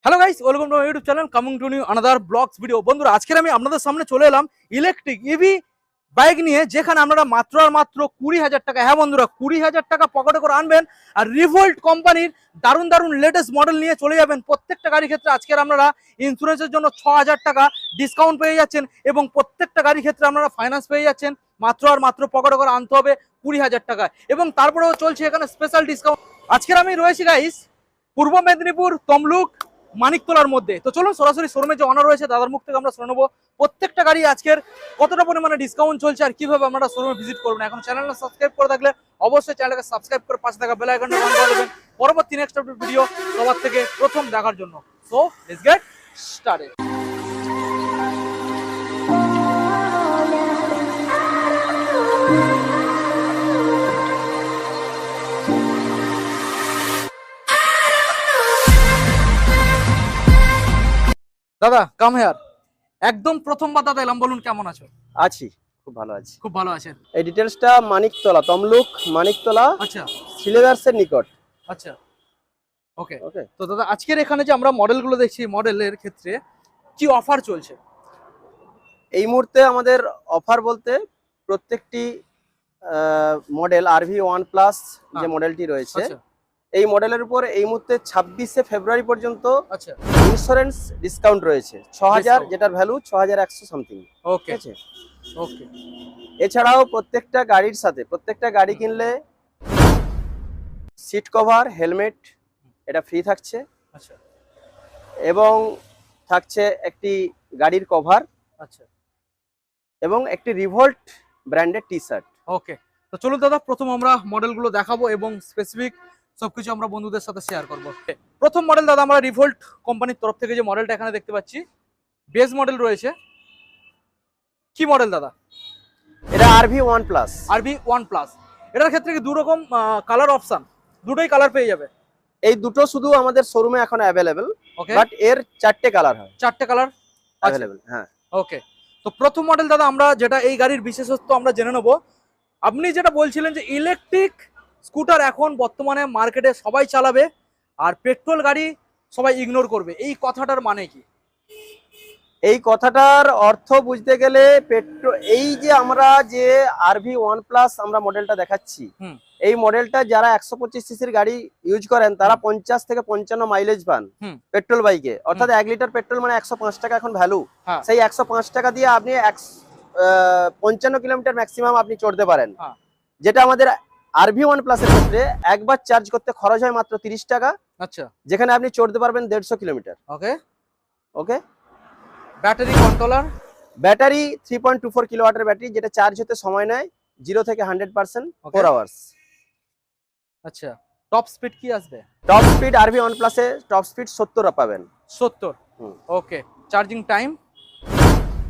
Hello guys, welcome to my YouTube channel coming to new another blogs video. বন্ধুরা, আজকে আমি আপনাদের সামনে চলে এলাম ইলেকট্রিক ইভি বাইক নিয়ে, যেখানে আপনারা মাত্র আর মাত্র 20,000 টাকা, হ্যাঁ বন্ধুরা 20,000 টাকা পকেটে করে আনবেন আর রিভোল্ট কোম্পানির দারুণ দারুণ লেটেস্ট মডেল নিয়ে চলে যাবেন। প্রত্যেকটা গাড়ির ক্ষেত্রে আজকের আপনারা ইন্স্যুরেন্সের জন্য 6,000 টাকা ডিসকাউন্ট পেয়ে যাচ্ছেন এবং প্রত্যেকটা গাড়ির ক্ষেত্রে আপনারা ফাইন্যান্স পেয়ে যাচ্ছেন। মাত্র আর মাত্র পকেটে করে আনতে হবে 20,000 টাকা এবং তারপরেও চলছে এখানে স্পেশাল ডিসকাউন্ট। আজকের আমি রয়েছি গাইস পূর্ব মেদিনীপুর তমলুক মানিকতলার মধ্যে। তো চলুন সরাসরি শোরুমে যে অনার রয়েছে দাদার মুখ থেকে আমরা শুনে নেবো প্রত্যেকটা গাড়ি আজকের কতটা পরিমাণে ডিসকাউন্ট চলছে আর কিভাবে আমরা শোরুমে ভিজিট করবেন। এখন চ্যানেলটা সাবস্ক্রাইব করে থাকলে অবশ্যই চ্যানেলকে সাবস্ক্রাইব করে পাশে থাকা বেল আইকনটা অন করে দেবেন পরবর্তী নেক্সট আপডেট ভিডিও সবার থেকে প্রথম দেখার জন্য। So let's get started. দাদা কাম হেয়ার, একদম প্রথমবার দাদা এলাম, বলুন কেমন আছো? আছি, খুব ভালো আছি। খুব ভালো আছেন? এই ডিটেলসটা মানিকতলা, তমলুক মানিকতলা, আচ্ছা সিলেবাসের নিকট। আচ্ছা, ওকে ওকে, তো দাদা আজকের এখানে যে আমরা মডেলগুলো দেখছি, মডেলের ক্ষেত্রে কি অফার চলছে? এই মুহূর্তে আমাদের অফার বলতে প্রত্যেকটি মডেল RV1+ যে মডেলটি রয়েছে, আচ্ছা এই মডেলের উপর এই মুহূর্তে 26শে ফেব্রুয়ারি পর্যন্ত আচ্ছা, ইন্স্যুরেন্স ডিসকাউন্ট রয়েছে 6,000, Discount। যেটার ভ্যালু 6,100 সামথিং। ওকে ঠিক আছে, ওকে এছাড়াও প্রত্যেকটা গাড়ির সাথে প্রত্যেকটা গাড়ি কিনলে সিট কভার, হেলমেট এটা ফ্রি থাকছে আচ্ছা এবং থাকছে একটি গাড়ির কভার আচ্ছা, এবং একটি রিভোল্ট ব্র্যান্ডের টি শার্ট। ওকে তো চলুন দাদা, প্রথম আমরা মডেলগুলো দেখাবো এবং স্পেসিফিক সবকিছু আমরা বন্ধুদের সাথে শেয়ার করব। প্রথম মডেল দাদা, আমরা রিভোল্ট কোম্পানির তরফ থেকে যে মডেলটা এখানে দেখতে পাচ্ছি, বেস মডেল রয়েছে। কি মডেল দাদা? এটা RV1+। RV1+। এটার ক্ষেত্রে কি দু রকম কালার অপশন, দুটোই কালার পেয়ে যাবে? এই দুটো শুধু আমাদের শোরুমে এখন অ্যাভেলেবেল, ওকে, বাট এর 4টে কালার হয়, চারটে কালার অ্যাভেলেবেল। হ্যাঁ, ওকে তো প্রথম মডেল দাদা, আমরা যেটা এই গাড়ির বিশেষত্ব আমরা জেনে নেব। আপনি যেটা বলছিলেন যে ইলেকট্রিক স্কুটার এখন বর্তমানে মার্কেটে সবাই চালাবে আর পেট্রোল গাড়ি সবাই ইগনোর করবে, এই কথাটার মানে কি? এই কথাটার অর্থ বুঝতে গেলে এই যে আমরা যে RV1+ আমরা মডেলটা দেখাচ্ছি, হুম। এই মডেলটা যারা 125 সিসির গাড়ি ইউজ করেন তারা 50 থেকে 55 মাইলেজ পান হুম। পেট্রোল বাইকে। অর্থাৎ 1 লিটার পেট্রোল মানে 105 টাকা এখন ভ্যালু। হ্যাঁ। সেই 105 টাকা দিয়ে আপনি 55 কিলোমিটার ম্যাক্সিমাম আপনি চড়তে পারেন। হ্যাঁ। যেটা আমাদের RV1+ এর ক্ষেত্রে একবার চার্জ করতে খরচ হয় মাত্র 30 টাকা, আচ্ছা, যেখানে আপনি চড়তে পারবেন 150 কিলোমিটার। ওকে। ওকে, ব্যাটারি কন্ট্রোলার? ব্যাটারি 3.24 কিলোওয়াটের ব্যাটারি, যেটা চার্জ হতে সময় নেয় 0 থেকে 100% 4 আওয়ার্স। আচ্ছা, টপ স্পিড কি আসবে? টপ স্পিড RV1+ এ টপ স্পিড 70 পাবেন। 70। হুম। Okay, charging time?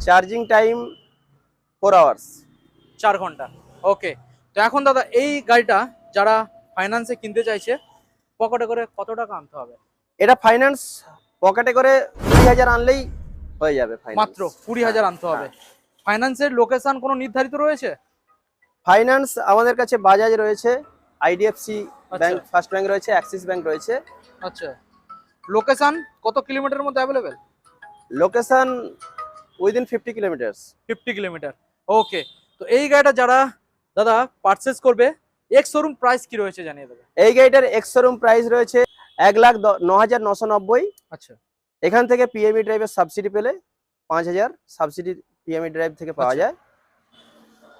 Charging time 4 hours. 4 ঘন্টা। ওকে তো এখন দাদা এই গাড়িটা যারা ফাইন্যান্সে কিনতে চাইছে, পকেটে করে কত টাকা আনতে হবে? এটা ফাইন্যান্স পকেটে করে 20,000 আনলেই হয়ে যাবে। মাত্র 20,000 আনতে হবে। ফাইন্যান্সের লোকেশন কোনো নির্ধারিত রয়েছে? ফাইন্যান্স আমাদের কাছে বাজাজ রয়েছে, IDFC ব্যাংক, আচ্ছা। ফার্স্ট ব্যাংক রয়েছে, অ্যাক্সিস ব্যাংক রয়েছে। আচ্ছা, লোকেশন কত কিলোমিটারের মধ্যে available? Location within 50 kilometres. 50 kilometre. Okay তো এই গাড়িটা যারা দাদা পারচেজ করবে, এক্স শোরুম প্রাইস কি রয়েছে জানিয়ে দেবে। এই গাড়িটার এক্স শোরুম প্রাইস রয়েছে 1,09,990। আচ্ছা, এখান থেকে PME ড্রাইভের সাবসিডি পেলে 5,000 সাবসিডি PME ড্রাইভ থেকে পাওয়া আচ্ছা। যায়।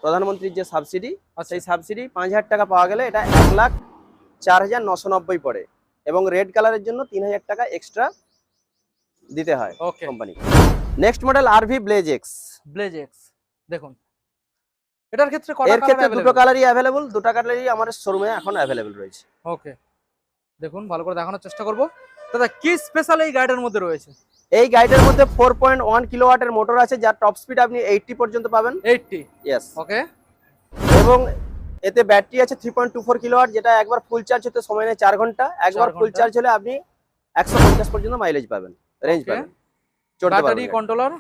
প্রধানমন্ত্রীর যে সাবসিডি, আচ্ছা। সেই সাবসিডি 5,000 টাকা পাওয়া গেলে এটা 1,04,990 পড়ে এবং রেড কালারের জন্য 3,000 টাকা এক্সট্রা দিতে হয় okay, company. Next model RV Blaze X. Blaze X, দেখুন এটার ক্ষেত্রে এর ক্ষেত্রে দুটো কালারই অ্যাভেলেবল, দুটো কালারই আমাদের শোরুমে এখন অ্যাভেলেবল রয়েছে। ওকে দেখুন, ভালো করে দেখানোর চেষ্টা করব। দাদা কি স্পেশাল এই গাড়িটার মধ্যে রয়েছে? এই গাড়িটার মধ্যে 4.1 কিলোওয়াটের মোটর আছে, যার টপ স্পিড আপনি 80 পর্যন্ত পাবেন। 80? ইয়েস। ওকে, এবং এতে ব্যাটারি আছে 3.24 কিলোওয়াট, যেটা একবার ফুল চার্জ হতে সময় নেয় 4 ঘন্টা। একবার 4 ফুল ঘন্টা। চার্জ হলে আপনি 150 পর্যন্ত মাইলেজ পাবেন, রেঞ্জ Okay. পাবেন, চড়তে ব্যাটারি পারবেন। কন্ট্রোলার?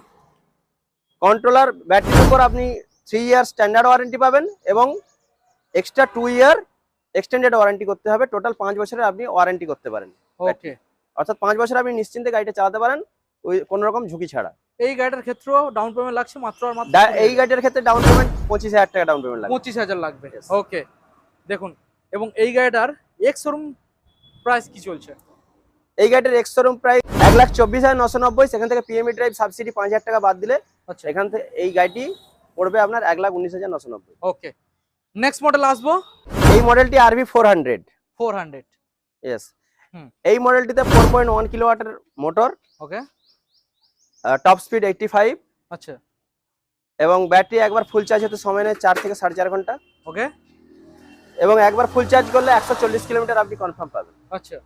কন্ট্রোলার ব্যাটারির উপর আপনি 3 ইয়ার স্ট্যান্ডার্ড ওয়ারেন্টি পাবেন এবং এক্সট্রা 2 ইয়ার এক্সটেন্ডেড ওয়ারেন্টি করতে হবে। টোটাল 5 বছরের আপনি ওয়ারেন্টি করতে পারেন ওকে, অর্থাৎ 5 বছর আপনি নিশ্চিন্তে গাড়িটা চালাতে পারেন ওই কোনো রকম ঝুঁকি ছাড়া। এই গাড়িটার ক্ষেত্রেও ডাউন পেমেন্ট লাগছে মাত্র আর মাত্র এই গাড়িটার ক্ষেত্রে ডাউন পেমেন্ট 25,000 টাকা ডাউন পেমেন্ট লাগবে। 25,000 লাগবে। ওকে, দেখুন এবং এই গাড়িটার এক্স শোরুম প্রাইস কি চলছে? এই গাড়িটার এক্স শোরুম প্রাইস 1,24,990, সেখান থেকে পিএমই ড্রাইভ সাবসিডি 5,000 টাকা বাদ দিলে আচ্ছা, এখান থেকে এই গাড়িটি পড়বে আপনার 1,19,990। ওকে, নেক্সট মডেল আসবো। এই মডেলটি আরভি 400। 400, ইয়েস। হুম। এই মডেলটিতে 4.1 কিলোওয়াটের মোটর, ওকে, টপ স্পিড 85, আচ্ছা, এবং ব্যাটারি একবার ফুল চার্জ হতে সময় নেয় 4 থেকে 4.5 ঘন্টা, ওকে, এবং একবার ফুল চার্জ করলে 140 কিলোমিটার আপনি কনফার্ম পাবেন, আচ্ছা,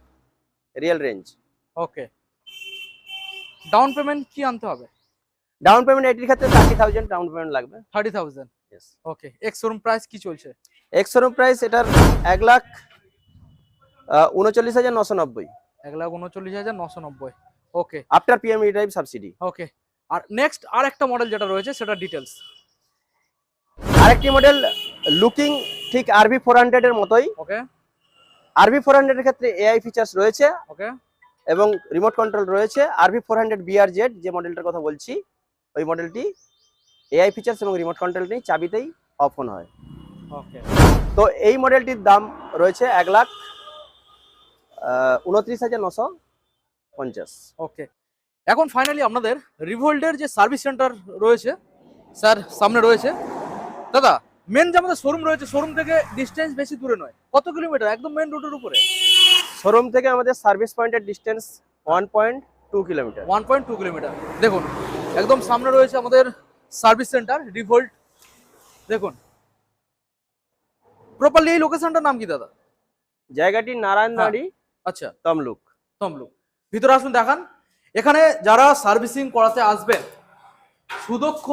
রিয়েল রেঞ্জ। ওকে। ডাউন পেমেন্ট কি আনতে হবে? ডাউন পেমেন্ট এটির ক্ষেত্রে 30,000 ডাউন পেমেন্ট লাগবে। 30,000, ইয়েস। ওকে। এক্স শোরুম প্রাইস কি চলছে? এক্স শোরুম প্রাইস এটার 1,39,990 1,39,990, ওকে, আফটার পিএমই ড্রাইভ সাবসিডি। ওকে। আর নেক্সট আর একটা মডেল যেটা রয়েছে সেটা ডিটেলস। আরেকটি মডেল লুকিং ঠিক আরভি 400 এর মতোই। ওকে, আরভি 400 এর ক্ষেত্রে এআই ফিচার্স রয়েছে ওকে, এবং রিমোট কন্ট্রোল রয়েছে। আরভি 400 বিআরজেড যে মডেলটার কথা বলছি, ওই মডেলটি এআই ফিচার্স এবং রিমোট কন্ট্রোল নেই, চাবিতেই অফ অন হয়। ওকে, তো এই মডেলটির দাম রয়েছে 1,29,950। ওকে। এখন ফাইনালি আপনাদের রিভোল্টের যে সার্ভিস সেন্টার রয়েছে স্যার সামনে রয়েছে। দাদা, মেন যে আমাদের শোরুম রয়েছে, শোরুম থেকে ডিস্টেন্স বেশি দূরে নয়, কত কিলোমিটার? একদম মেন রোডের উপরে। শোরুম থেকে আমাদের সার্ভিস পয়েন্টের ডিস্টেন্স 1.2 কিলোমিটার। 1.2 কিলোমিটার। দেখুন একদম সামনে রয়েছে আমাদের সার্ভিস সেন্টার রিভোল্ট। দেখুন প্রপারলি এই লোকেশনটার নাম কি দাদা? জায়গাটি নারায়ণবাড়ি, আচ্ছা, তমলুক। তমলুক। ভিতরে আসুন দেখান। এখানে যারা সার্ভিসিং করাতে আসবেন, সুদক্ষ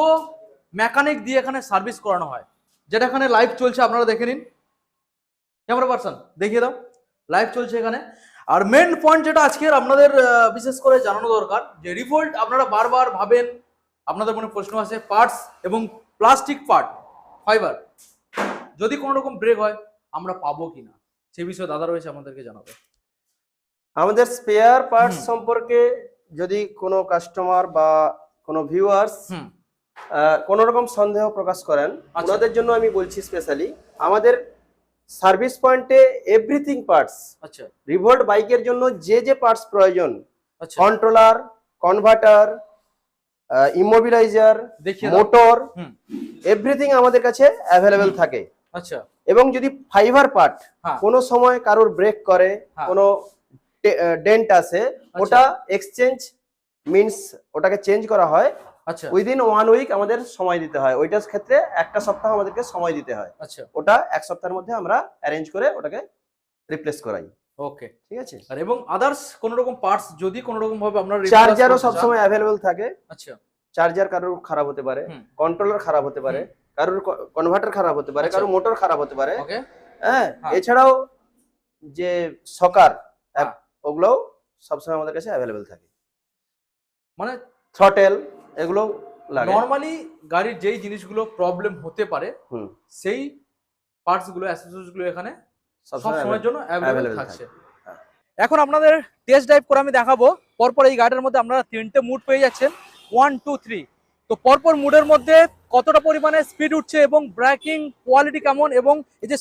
মেকানিক দিয়ে এখানে সার্ভিস করানো হয়, যেটা এখানে লাইভ চলছে, আপনারা দেখে নিন। ক্যামেরা পারসন দেখিয়ে দাও, লাইভ চলছে এখানে। আর মেন পয়েন্ট যেটা আজকের আপনাদের বিশেষ করে জানানো দরকার, যে রিভোল্ট আপনারা বারবার ভাবেন, আপনাদের মনে প্রশ্ন আছে পার্টস এবং প্লাস্টিক পার্ট, ফাইবার, যদি কোনো রকম ব্রেক হয় আমরা পাবো কিনা, সে বিষয়ে দাদা রয়েছে আমাদেরকে জানাবে। আমাদের স্পেয়ার পার্টস সম্পর্কে যদি কোনো কাস্টমার বা কোনো ভিউয়ার্স কোনো রকম সন্দেহ প্রকাশ করেন, ওনাদের জন্য আমি বলছি স্পেশালি আমাদের সার্ভিস পয়েন্টে এভরিথিং পার্টস, আচ্ছা, রিভোল্ট বাইকের জন্য যে যে পার্টস প্রয়োজন, আচ্ছা, controller, converter, immobiliser, motor, everything আমাদের কাছে অ্যাভেলেবেল থাকে। আচ্ছা, এবং যদি ফাইবার পার্ট কোনো সময় কারোর ব্রেক করে, কোনো ডেন্ট আছে, ওটা এক্সচেঞ্জ মিন্স ওটাকে চেঞ্জ করা হয়। আচ্ছা, উইদিন 1 উইক আমাদের সময় দিতে হয়। ওইটার ক্ষেত্রে একটা সপ্তাহ আমাদেরকে সময় দিতে হয়। আচ্ছা, ওটা এক সপ্তাহের মধ্যে আমরা অ্যারেঞ্জ করে ওটাকে রিপ্লেস করাই। ওকে, ঠিক আছে। আর এবং আদার্স কোন রকম পার্টস যদি কোন রকম ভাবে আপনারা চার্জারও সব সময় অ্যাভেলেবল থাকে। আচ্ছা, চার্জার কারোর খারাপ হতে পারে, কন্ট্রোলার খারাপ হতে পারে, কারোর কনভার্টার খারাপ হতে পারে, কারোর মোটর খারাপ হতে পারে। ওকে, হ্যাঁ, এছাড়াও যে সকার ওগুলোও সবসময় আমাদের কাছে অ্যাভেলেবেল থাকে, মানে থ্রটেল এগুলো লাগে। নরমালি গাড়ির যেই জিনিসগুলো প্রবলেম হতে পারে সেই পার্টস গুলো, অ্যাক্সেসরিজ গুলো এখানে সব সময়ের জন্য অ্যাভেলেবল থাকছে। এখন আপনাদের টেস্ট ড্রাইভ করে আমি দেখাবো। পরপর এই গাড়ির মধ্যে আপনারা 3টে মুড পেয়ে যাচ্ছেন, 1, 2, 3। তো পরপর মুডের মধ্যে কতটা পরিমাণে স্পিড উঠছে এবং ব্রেকিং কোয়ালিটি কেমন, এবং এই যে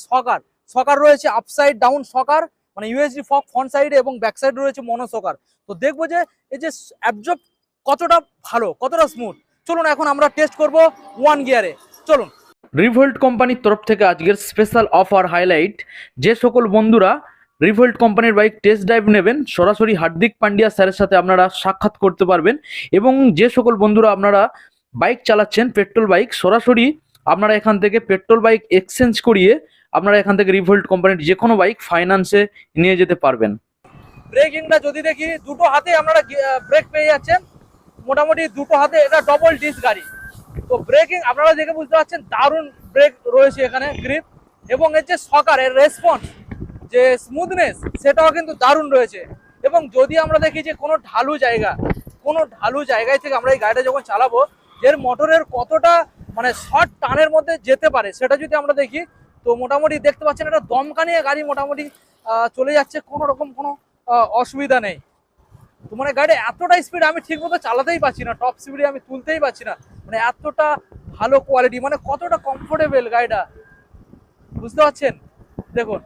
সকার রয়েছে আপসাইড ডাউন সকার, মানে ইউএসডি ফক ফ্রন্ট সাইডে এবং ব্যাক সাইডে রয়েছে মনো সকার। তো দেখবো যে এই যে অ্যাবজর্ব কতটা ভালো, কতটা স্মুথ। চলুন এখন আমরা টেস্ট করব 1 গিয়ারে, চলুন। রিভোল্ট কোম্পানির তরফ থেকে আজকের স্পেশাল অফার হাইলাইট, যে সকল বন্ধুরা রিভোল্ট কোম্পানির বাইক টেস্ট ড্রাইভ নেবেন, সরাসরি হার্দিক পান্ডিয়া স্যারের সাথে আপনারা সাক্ষাৎ করতে পারবেন। এবং যে সকল বন্ধুরা আপনারা বাইক চালাচ্ছেন পেট্রোল বাইক, সরাসরি আপনারা এখান থেকে পেট্রোল বাইক এক্সচেঞ্জ করিয়ে আপনারা এখান থেকে রিভোল্ট কোম্পানির যে কোনো বাইক ফাইন্যান্সে নিয়ে যেতে পারবেন। ব্রেকিংটা যদি দেখি, দুটো হাতে আপনারা ব্রেক পেয়ে যাচ্ছেন, মোটামুটি দুটো হাতে, এটা ডবল ডিস্ক গাড়ি। তো ব্রেকিং আপনারা দেখে বুঝতে পারছেন দারুণ ব্রেক রয়েছে এখানে, গ্রিপ, এবং এর যে সকারের রেসপন্স, যে স্মুথনেস, সেটাও কিন্তু দারুণ রয়েছে। এবং যদি আমরা দেখি যে কোনো ঢালু জায়গায় থেকে আমরা এই গাড়িটা যখন চালাবো, এর মোটরের কতটা মানে শর্ট টানের মধ্যে যেতে পারে সেটা যদি আমরা দেখি, তো মোটামুটি দেখতে পাচ্ছেন এটা দমকা নিয়ে গাড়ি মোটামুটি চলে যাচ্ছে, কোনো রকম কোনো অসুবিধা নেই। তো মানে গাড়ি এতটা স্পিড আমি ঠিক মতো চালাতেই পারছি না, টপ স্পিডে আমি তুলতেই পারছি না, মানে এতটা ভালো কোয়ালিটি, মানে কতটা কমফোর্টেবল গাড়িটা, বুঝতে পারছেন? দেখুন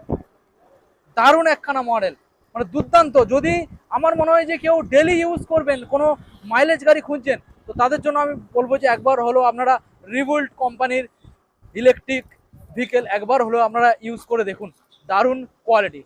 দারুণ একখানা মডেল, মানে দুর্দান্ত। যদি আমার মনে হয় যে কেউ ডেলি ইউজ করবেন, কোনো মাইলেজ গাড়ি খুঁজছেন, তো তাদের জন্য আমি বলবো যে একবার হলো আপনারা রিভোল্ট কোম্পানির ইলেকট্রিক ভেহিকেল একবার হলো আপনারা ইউজ করে দেখুন, দারুণ কোয়ালিটি।